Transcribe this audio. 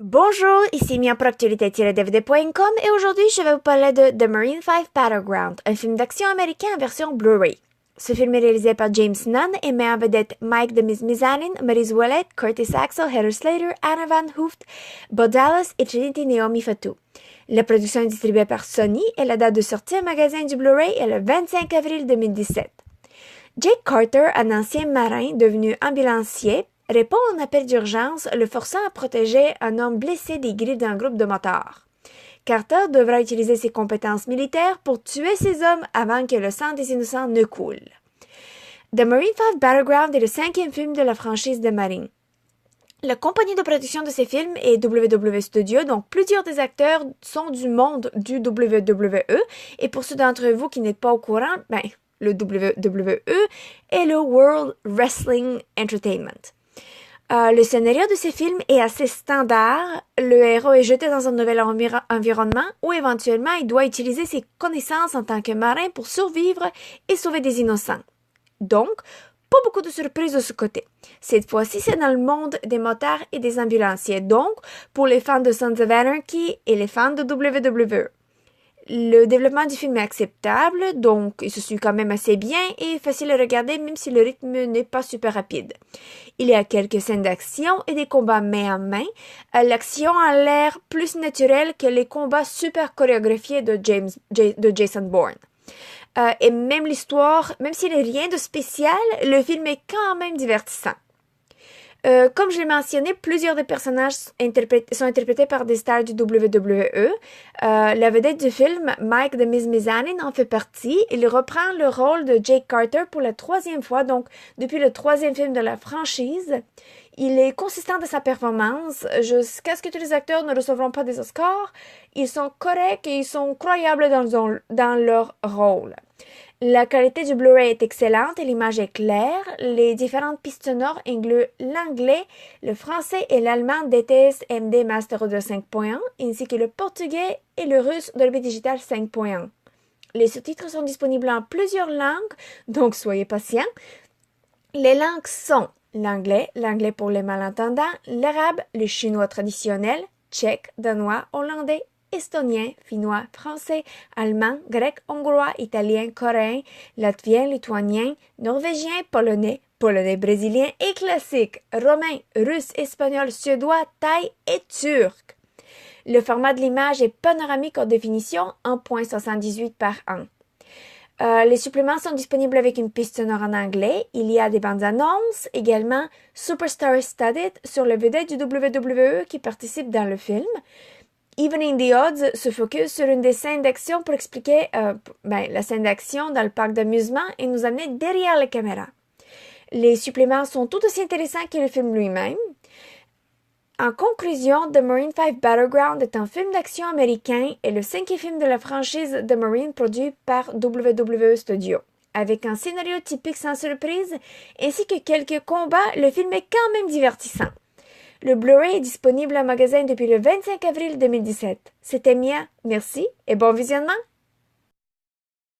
Bonjour, ici Mia pour actualité-dvd.com et aujourd'hui je vais vous parler de The Marine 5 Battleground, un film d'action américain en version Blu-ray. Ce film est réalisé par James Nunn et met en vedette Mike de Mizmizanin, Maryse Ouellette, Curtis Axel, Heather Slater, Anna Van Hooft, Bo Dallas et Trinity Naomi Fatou. La production est distribuée par Sony et la date de sortie en magasin du Blu-ray est le 25 avril 2017. Jake Carter, un ancien marin devenu ambulancier, répond à un appel d'urgence le forçant à protéger un homme blessé des griffes d'un groupe de motards. Carter devra utiliser ses compétences militaires pour tuer ces hommes avant que le sang des innocents ne coule. The Marine 5 Battleground est le 5e film de la franchise de Marine. La compagnie de production de ces films est WWE Studios, donc plusieurs des acteurs sont du monde du WWE, et pour ceux d'entre vous qui n'êtes pas au courant, le WWE est le World Wrestling Entertainment. Le scénario de ces films est assez standard. Le héros est jeté dans un nouvel environnement où éventuellement il doit utiliser ses connaissances en tant que marin pour survivre et sauver des innocents. Donc, pas beaucoup de surprises de ce côté. Cette fois-ci, c'est dans le monde des motards et des ambulanciers, donc pour les fans de Sons of Anarchy et les fans de WWE. Le développement du film est acceptable, donc il se suit quand même assez bien et facile à regarder même si le rythme n'est pas super rapide. Il y a quelques scènes d'action et des combats main à main. L'action a l'air plus naturelle que les combats super chorégraphiés de Jason Bourne. Et même l'histoire, même s'il n'y a rien de spécial, le film est quand même divertissant. Comme je l'ai mentionné, plusieurs des personnages sont interprétés par des stars du WWE. La vedette du film, Mike de Mizmizanin, en fait partie. Il reprend le rôle de Jake Carter pour la 3e fois, donc depuis le 3e film de la franchise. Il est consistant de sa performance. Jusqu'à ce que tous les acteurs ne recevront pas des Oscars, ils sont corrects et ils sont croyables dans leur rôle. La qualité du Blu-ray est excellente et l'image est claire. Les différentes pistes sonores incluent l'anglais, le français et l'allemand DTS MD Master Audio 5.1, ainsi que le portugais et le russe Dolby Digital 5.1. Les sous-titres sont disponibles en plusieurs langues, donc soyez patients. Les langues sont l'anglais pour les malentendants, l'arabe, le chinois traditionnel, tchèque, danois, hollandais, estonien, finnois, français, allemand, grec, hongrois, italien, coréen, latvien, lituanien, norvégien, polonais brésilien et classique, romain, russe, espagnol, suédois, thaï et turc. Le format de l'image est panoramique en définition 1.78 par 1. Les suppléments sont disponibles avec une piste sonore en anglais. Il y a des bandes annonces, également Superstar Studded sur le vedette du WWE qui participe dans le film. Evening the Odds se focus sur une des scènes d'action pour expliquer la scène d'action dans le parc d'amusement et nous amener derrière la caméra. Les suppléments sont tout aussi intéressants que le film lui-même. En conclusion, The Marine 5 Battleground est un film d'action américain et le 5e film de la franchise The Marine produit par WWE Studios. Avec un scénario typique sans surprise ainsi que quelques combats, le film est quand même divertissant. Le Blu-ray est disponible en magasin depuis le 25 avril 2017. C'était Mia, merci et bon visionnement!